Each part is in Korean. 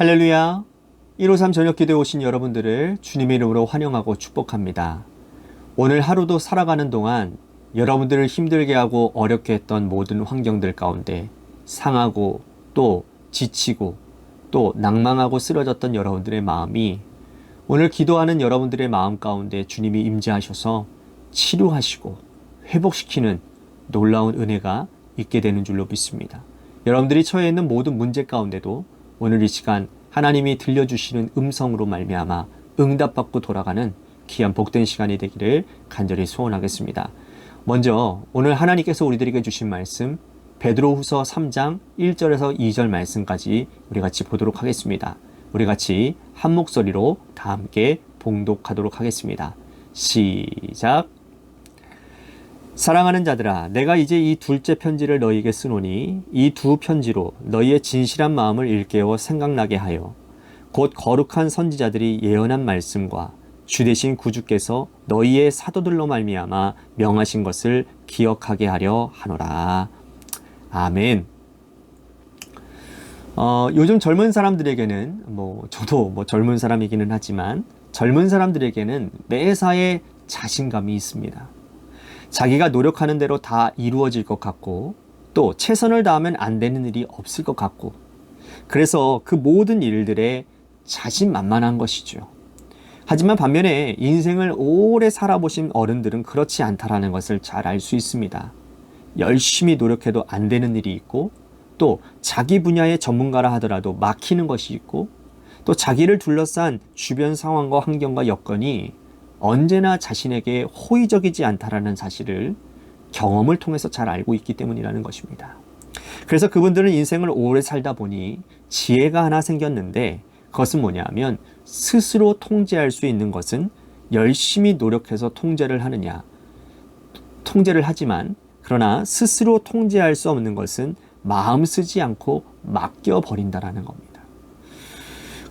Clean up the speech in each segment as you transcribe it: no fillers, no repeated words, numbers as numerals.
할렐루야. 153 저녁기도에 오신 여러분들을 주님의 이름으로 환영하고 축복합니다. 오늘 하루도 살아가는 동안 여러분들을 힘들게 하고 어렵게 했던 모든 환경들 가운데 상하고 또 지치고 또 낭망하고 쓰러졌던 여러분들의 마음이 오늘 기도하는 여러분들의 마음 가운데 주님이 임재하셔서 치료하시고 회복시키는 놀라운 은혜가 있게 되는 줄로 믿습니다. 여러분들이 처해 있는 모든 문제 가운데도 오늘 이 시간 하나님이 들려주시는 음성으로 말미암아 응답받고 돌아가는 귀한 복된 시간이 되기를 간절히 소원하겠습니다. 먼저 오늘 하나님께서 우리들에게 주신 말씀 베드로후서 3장 1절에서 2절 말씀까지 우리 같이 보도록 하겠습니다. 우리 같이 한 목소리로 다 함께 봉독하도록 하겠습니다. 시작. 사랑하는 자들아, 내가 이제 이 둘째 편지를 너희에게 쓰노니 이 두 편지로 너희의 진실한 마음을 일깨워 생각나게 하여 곧 거룩한 선지자들이 예언한 말씀과 주 되신 구주께서 너희의 사도들로 말미암아 명하신 것을 기억하게 하려 하노라. 아멘. 요즘 젊은 사람들에게는 저도 젊은 사람이기는 하지만 젊은 사람들에게는 매사에 자신감이 있습니다. 자기가 노력하는 대로 다 이루어질 것 같고 또 최선을 다하면 안 되는 일이 없을 것 같고 그래서 그 모든 일들에 자신만만한 것이죠. 하지만 반면에 인생을 오래 살아보신 어른들은 그렇지 않다라는 것을 잘 알 수 있습니다. 열심히 노력해도 안 되는 일이 있고 또 자기 분야의 전문가라 하더라도 막히는 것이 있고 또 자기를 둘러싼 주변 상황과 환경과 여건이 언제나 자신에게 호의적이지 않다라는 사실을 경험을 통해서 잘 알고 있기 때문이라는 것입니다. 그래서 그분들은 인생을 오래 살다 보니 지혜가 하나 생겼는데 그것은 뭐냐면 스스로 통제할 수 있는 것은 열심히 노력해서 통제를 하지만 그러나 스스로 통제할 수 없는 것은 마음 쓰지 않고 맡겨버린다라는 겁니다.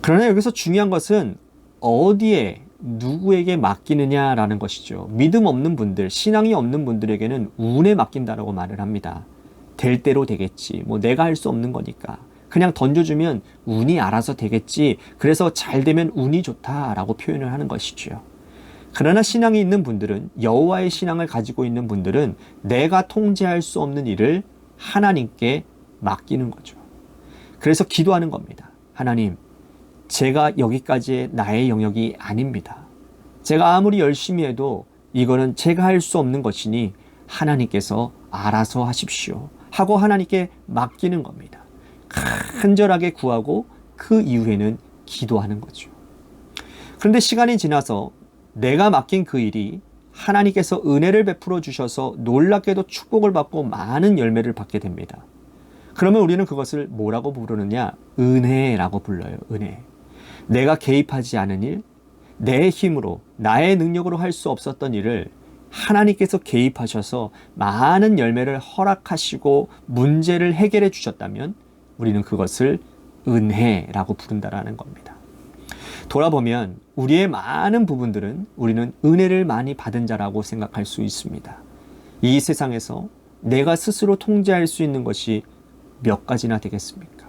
그러나 여기서 중요한 것은 어디에 누구에게 맡기느냐라는 것이죠. 믿음 없는 분들, 신앙이 없는 분들에게는 운에 맡긴다라고 말을 합니다. 될 대로 되겠지. 내가 할 수 없는 거니까. 그냥 던져주면 운이 알아서 되겠지. 그래서 잘 되면 운이 좋다라고 표현을 하는 것이죠. 그러나 신앙이 있는 분들은, 여호와의 신앙을 가지고 있는 분들은 내가 통제할 수 없는 일을 하나님께 맡기는 거죠. 그래서 기도하는 겁니다. 하나님, 제가 여기까지의 나의 영역이 아닙니다. 제가 아무리 열심히 해도 이거는 제가 할 수 없는 것이니 하나님께서 알아서 하십시오 하고 하나님께 맡기는 겁니다. 간절하게 구하고 그 이후에는 기도하는 거죠. 그런데 시간이 지나서 내가 맡긴 그 일이 하나님께서 은혜를 베풀어 주셔서 놀랍게도 축복을 받고 많은 열매를 받게 됩니다. 그러면 우리는 그것을 뭐라고 부르느냐? 은혜라고 불러요. 은혜. 내가 개입하지 않은 일, 내 힘으로, 나의 능력으로 할 수 없었던 일을 하나님께서 개입하셔서 많은 열매를 허락하시고 문제를 해결해 주셨다면 우리는 그것을 은혜라고 부른다라는 겁니다. 돌아보면 우리의 많은 부분들은 우리는 은혜를 많이 받은 자라고 생각할 수 있습니다. 이 세상에서 내가 스스로 통제할 수 있는 것이 몇 가지나 되겠습니까?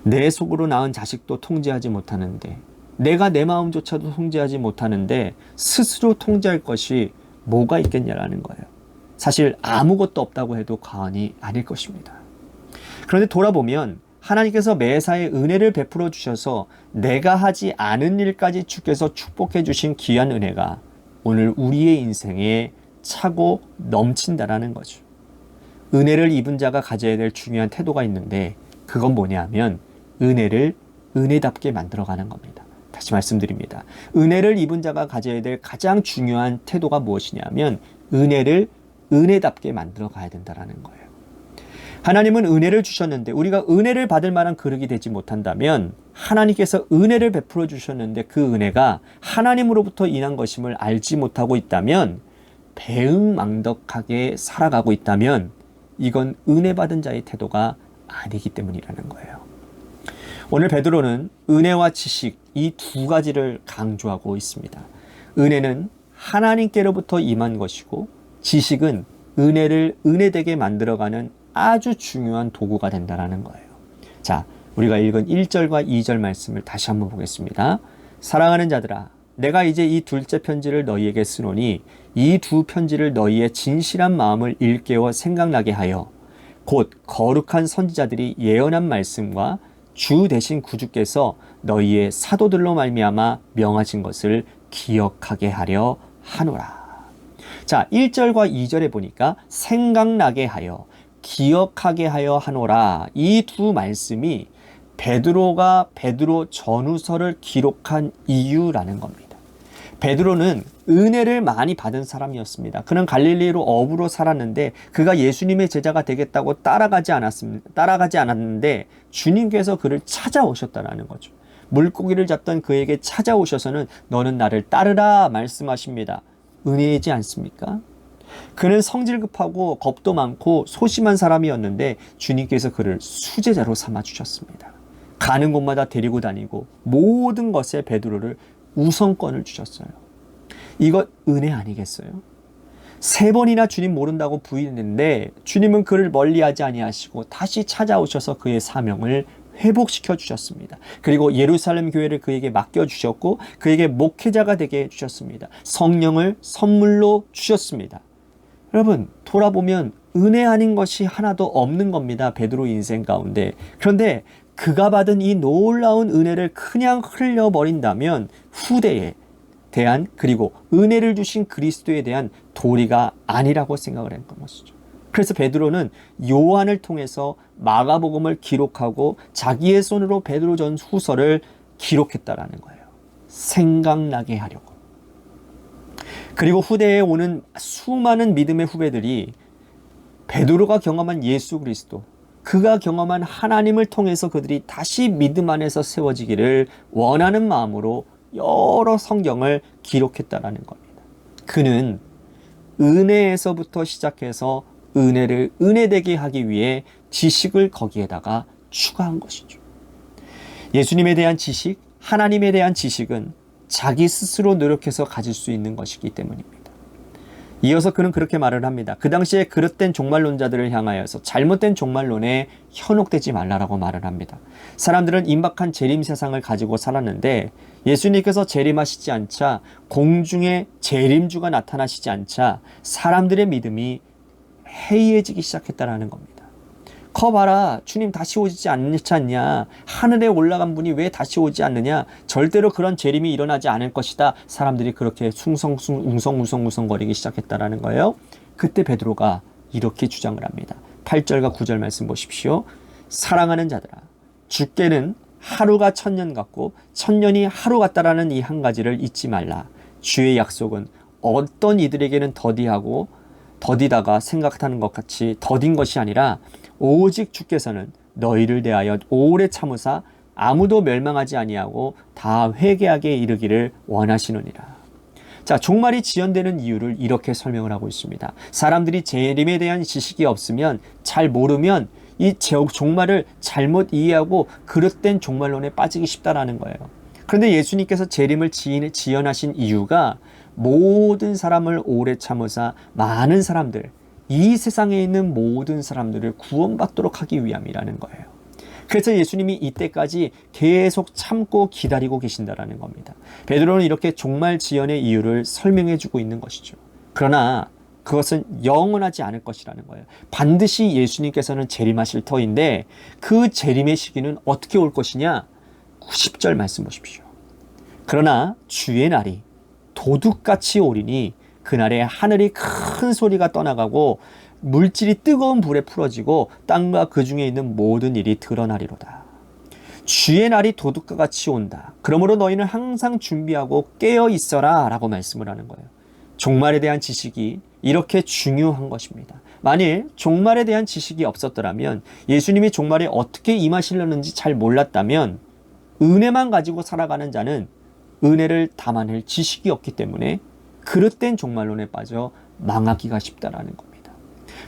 내 속으로 낳은 자식도 통제하지 못하는데 내가 내 마음조차도 통제하지 못하는데 스스로 통제할 것이 뭐가 있겠냐라는 거예요. 사실 아무것도 없다고 해도 과언이 아닐 것입니다. 그런데 돌아보면 하나님께서 매사에 은혜를 베풀어 주셔서 내가 하지 않은 일까지 주께서 축복해 주신 귀한 은혜가 오늘 우리의 인생에 차고 넘친다라는 거죠. 은혜를 입은 자가 가져야 될 중요한 태도가 있는데 그건 뭐냐면 은혜를 은혜답게 만들어가는 겁니다. 다시 말씀드립니다. 은혜를 입은 자가 가져야 될 가장 중요한 태도가 무엇이냐면 은혜를 은혜답게 만들어 가야 된다는 거예요. 하나님은 은혜를 주셨는데 우리가 은혜를 받을 만한 그릇이 되지 못한다면 하나님께서 은혜를 베풀어 주셨는데 그 은혜가 하나님으로부터 인한 것임을 알지 못하고 있다면 배은망덕하게 살아가고 있다면 이건 은혜 받은 자의 태도가 아니기 때문이라는 거예요. 오늘 베드로는 은혜와 지식 이 두 가지를 강조하고 있습니다. 은혜는 하나님께로부터 임한 것이고 지식은 은혜를 은혜되게 만들어가는 아주 중요한 도구가 된다는 거예요. 자, 우리가 읽은 1절과 2절 말씀을 다시 한번 보겠습니다. 사랑하는 자들아, 내가 이제 이 둘째 편지를 너희에게 쓰노니 이 두 편지를 너희의 진실한 마음을 일깨워 생각나게 하여 곧 거룩한 선지자들이 예언한 말씀과 주 대신 구주께서 너희의 사도들로 말미암아 명하신 것을 기억하게 하려 하노라. 자, 1절과 2절에 보니까 생각나게 하여, 기억하게 하여 하노라. 이 두 말씀이 베드로가 베드로 전후서를 기록한 이유라는 겁니다. 베드로는 은혜를 많이 받은 사람이었습니다. 그는 갈릴리로 어부로 살았는데 그가 예수님의 제자가 되겠다고 따라가지 않았는데 주님께서 그를 찾아오셨다는 거죠. 물고기를 잡던 그에게 찾아오셔서는 너는 나를 따르라 말씀하십니다. 은혜이지 않습니까? 그는 성질 급하고 겁도 많고 소심한 사람이었는데 주님께서 그를 수제자로 삼아주셨습니다. 가는 곳마다 데리고 다니고 모든 것에 베드로를 우선권을 주셨어요. 이것 은혜 아니겠어요? 3번이나 주님 모른다고 부인했는데 주님은 그를 멀리하지 아니하시고 다시 찾아오셔서 그의 사명을 회복시켜 주셨습니다. 그리고 예루살렘 교회를 그에게 맡겨주셨고 그에게 목회자가 되게 해주셨습니다. 성령을 선물로 주셨습니다. 여러분, 돌아보면 은혜 아닌 것이 하나도 없는 겁니다. 베드로 인생 가운데. 그런데 그가 받은 이 놀라운 은혜를 그냥 흘려버린다면 후대에 대한, 그리고 은혜를 주신 그리스도에 대한 도리가 아니라고 생각을 했던 것이죠. 그래서 베드로는 요한을 통해서 마가복음을 기록하고 자기의 손으로 베드로전 후서를 기록했다라는 거예요. 생각나게 하려고. 그리고 후대에 오는 수많은 믿음의 후배들이 베드로가 경험한 예수 그리스도, 그가 경험한 하나님을 통해서 그들이 다시 믿음 안에서 세워지기를 원하는 마음으로 여러 성경을 기록했다라는 겁니다. 그는 은혜에서부터 시작해서 은혜를 은혜되게 하기 위해 지식을 거기에다가 추가한 것이죠. 예수님에 대한 지식, 하나님에 대한 지식은 자기 스스로 노력해서 가질 수 있는 것이기 때문입니다. 이어서 그는 그렇게 말을 합니다. 그 당시에 그릇된 종말론자들을 향하여서 잘못된 종말론에 현혹되지 말라라고 말을 합니다. 사람들은 임박한 재림 세상을 가지고 살았는데 예수님께서 재림하시지 않자, 공중에 재림주가 나타나시지 않자 사람들의 믿음이 해이해지기 시작했다라는 겁니다. 거 봐라, 주님 다시 오지 않지 않냐, 하늘에 올라간 분이 왜 다시 오지 않느냐, 절대로 그런 재림이 일어나지 않을 것이다. 사람들이 그렇게 웅성웅성거리기 시작했다라는 거예요. 그때 베드로가 이렇게 주장을 합니다. 8절과 9절 말씀 보십시오. 사랑하는 자들아, 주께는 하루가 1000년 같고 1000년이 하루 같다라는 이 한 가지를 잊지 말라. 주의 약속은 어떤 이들에게는 더디다가 생각하는 것 같이 더딘 것이 아니라 오직 주께서는 너희를 대하여 오래 참으사 아무도 멸망하지 아니하고 다 회개하게 이르기를 원하시느니라. 자, 종말이 지연되는 이유를 이렇게 설명을 하고 있습니다. 사람들이 재림에 대한 지식이 없으면, 잘 모르면 이 종말을 잘못 이해하고 그릇된 종말론에 빠지기 쉽다라는 거예요. 그런데 예수님께서 재림을 지연하신 이유가 모든 사람을 오래 참으사 많은 사람들, 이 세상에 있는 모든 사람들을 구원받도록 하기 위함이라는 거예요. 그래서 예수님이 이때까지 계속 참고 기다리고 계신다라는 겁니다. 베드로는 이렇게 종말 지연의 이유를 설명해 주고 있는 것이죠. 그러나 그것은 영원하지 않을 것이라는 거예요. 반드시 예수님께서는 재림하실 터인데 그 재림의 시기는 어떻게 올 것이냐? 10절 말씀 보십시오. 그러나 주의 날이 도둑같이 오리니 그날에 하늘이 큰 소리가 떠나가고 물질이 뜨거운 불에 풀어지고 땅과 그 중에 있는 모든 일이 드러나리로다. 주의 날이 도둑과 같이 온다. 그러므로 너희는 항상 준비하고 깨어 있어라 라고 말씀을 하는 거예요. 종말에 대한 지식이 이렇게 중요한 것입니다. 만일 종말에 대한 지식이 없었더라면, 예수님이 종말에 어떻게 임하시려는지 잘 몰랐다면, 은혜만 가지고 살아가는 자는 은혜를 담아낼 지식이 없기 때문에 그릇된 종말론에 빠져 망하기가 쉽다라는 겁니다.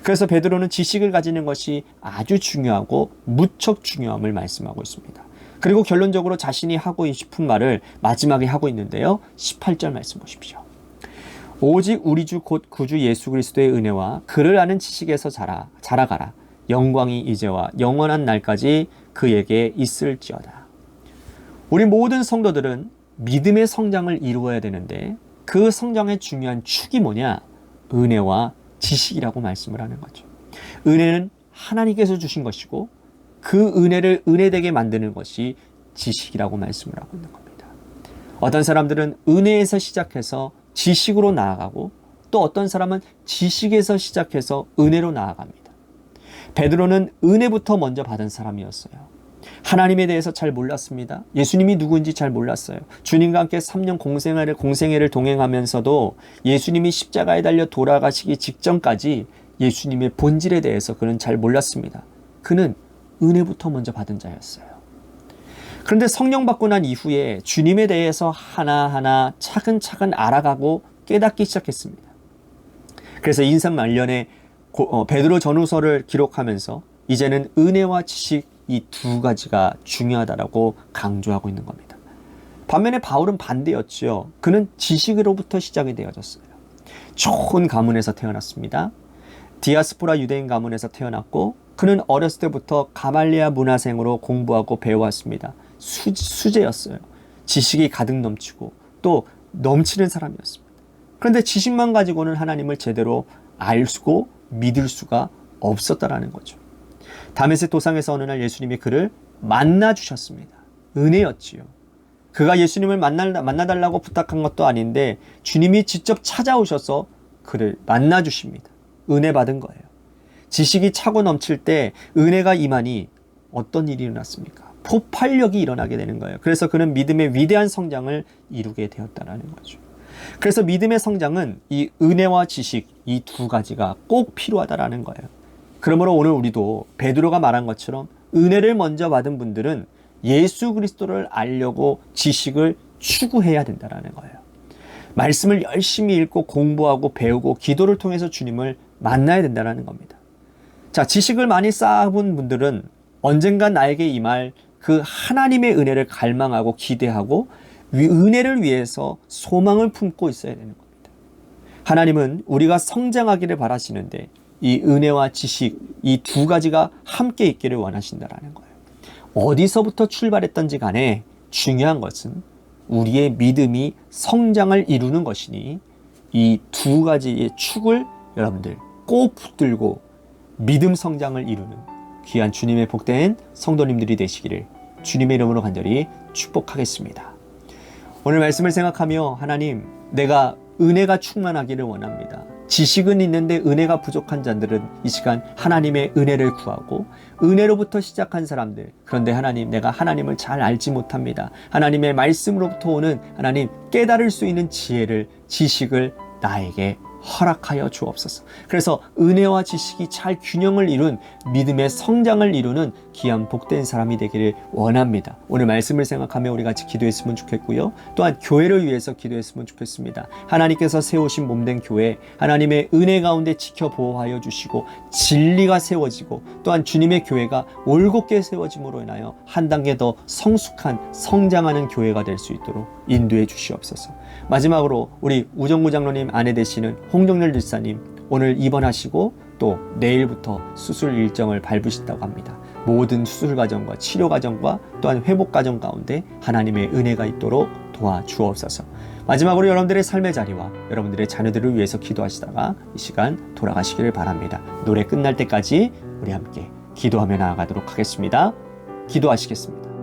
그래서 베드로는 지식을 가지는 것이 아주 중요하고 무척 중요함을 말씀하고 있습니다. 그리고 결론적으로 자신이 하고 싶은 말을 마지막에 하고 있는데요. 18절 말씀 보십시오. 오직 우리 주 곧 구주 예수 그리스도의 은혜와 그를 아는 지식에서 자라가라. 영광이 이제와 영원한 날까지 그에게 있을지어다. 우리 모든 성도들은 믿음의 성장을 이루어야 되는데 그 성장의 중요한 축이 뭐냐? 은혜와 지식이라고 말씀을 하는 거죠. 은혜는 하나님께서 주신 것이고 그 은혜를 은혜되게 만드는 것이 지식이라고 말씀을 하고 있는 겁니다. 어떤 사람들은 은혜에서 시작해서 지식으로 나아가고 또 어떤 사람은 지식에서 시작해서 은혜로 나아갑니다. 베드로는 은혜부터 먼저 받은 사람이었어요. 하나님에 대해서 잘 몰랐습니다. 예수님이 누구인지 잘 몰랐어요. 주님과 함께 3년 공생애를 동행하면서도 예수님이 십자가에 달려 돌아가시기 직전까지 예수님의 본질에 대해서 그는 잘 몰랐습니다. 그는 은혜부터 먼저 받은 자였어요. 그런데 성령 받고 난 이후에 주님에 대해서 하나하나 차근차근 알아가고 깨닫기 시작했습니다. 그래서 인생 말년에 베드로 전후서를 기록하면서 이제는 은혜와 지식 이 두 가지가 중요하다라고 강조하고 있는 겁니다. 반면에 바울은 반대였죠. 그는 지식으로부터 시작이 되어졌어요. 좋은 가문에서 태어났습니다. 디아스포라 유대인 가문에서 태어났고 그는 어렸을 때부터 가말리아 문화생으로 공부하고 배워왔습니다. 수재였어요. 지식이 가득 넘치고 또 넘치는 사람이었습니다. 그런데 지식만 가지고는 하나님을 제대로 알고 믿을 수가 없었다라는 거죠. 다메섹 도상에서 어느 날 예수님이 그를 만나 주셨습니다. 은혜였지요. 그가 예수님을 만나달라고 부탁한 것도 아닌데 주님이 직접 찾아오셔서 그를 만나 주십니다. 은혜 받은 거예요. 지식이 차고 넘칠 때 은혜가 임하니 어떤 일이 일어났습니까? 폭발력이 일어나게 되는 거예요. 그래서 그는 믿음의 위대한 성장을 이루게 되었다는 거죠. 그래서 믿음의 성장은 이 은혜와 지식 이 두 가지가 꼭 필요하다라는 거예요. 그러므로 오늘 우리도 베드로가 말한 것처럼 은혜를 먼저 받은 분들은 예수 그리스도를 알려고 지식을 추구해야 된다는 거예요. 말씀을 열심히 읽고 공부하고 배우고 기도를 통해서 주님을 만나야 된다는 겁니다. 자, 지식을 많이 쌓아본 분들은 언젠가 나에게 임할 그 하나님의 은혜를 갈망하고 기대하고 은혜를 위해서 소망을 품고 있어야 되는 겁니다. 하나님은 우리가 성장하기를 바라시는데 이 은혜와 지식 이 두 가지가 함께 있기를 원하신다는 거예요. 어디서부터 출발했던지 간에 중요한 것은 우리의 믿음이 성장을 이루는 것이니 이 두 가지의 축을 여러분들 꼭 붙들고 믿음 성장을 이루는 귀한 주님의 복된 성도님들이 되시기를 주님의 이름으로 간절히 축복하겠습니다. 오늘 말씀을 생각하며 하나님, 내가 은혜가 충만하기를 원합니다. 지식은 있는데 은혜가 부족한 자들은 이 시간 하나님의 은혜를 구하고 은혜로부터 시작한 사람들, 그런데 하나님, 내가 하나님을 잘 알지 못합니다. 하나님의 말씀으로부터 오는 하나님 깨달을 수 있는 지혜를, 지식을 나에게 허락하여 주옵소서. 그래서 은혜와 지식이 잘 균형을 이룬 믿음의 성장을 이루는 귀한 복된 사람이 되기를 원합니다. 오늘 말씀을 생각하며 우리 같이 기도했으면 좋겠고요. 또한 교회를 위해서 기도했으면 좋겠습니다. 하나님께서 세우신 몸된 교회, 하나님의 은혜 가운데 지켜 보호하여 주시고 진리가 세워지고 또한 주님의 교회가 올곧게 세워짐으로 인하여 한 단계 더 성숙한 성장하는 교회가 될 수 있도록 인도해 주시옵소서. 마지막으로 우리 우정구 장로님 아내 되시는 홍정렬 집사님, 오늘 입원하시고 또 내일부터 수술 일정을 밟으신다고 합니다. 모든 수술 과정과 치료 과정과 또한 회복 과정 가운데 하나님의 은혜가 있도록 도와주옵소서. 마지막으로 여러분들의 삶의 자리와 여러분들의 자녀들을 위해서 기도하시다가 이 시간 돌아가시기를 바랍니다. 노래 끝날 때까지 우리 함께 기도하며 나아가도록 하겠습니다. 기도하시겠습니다.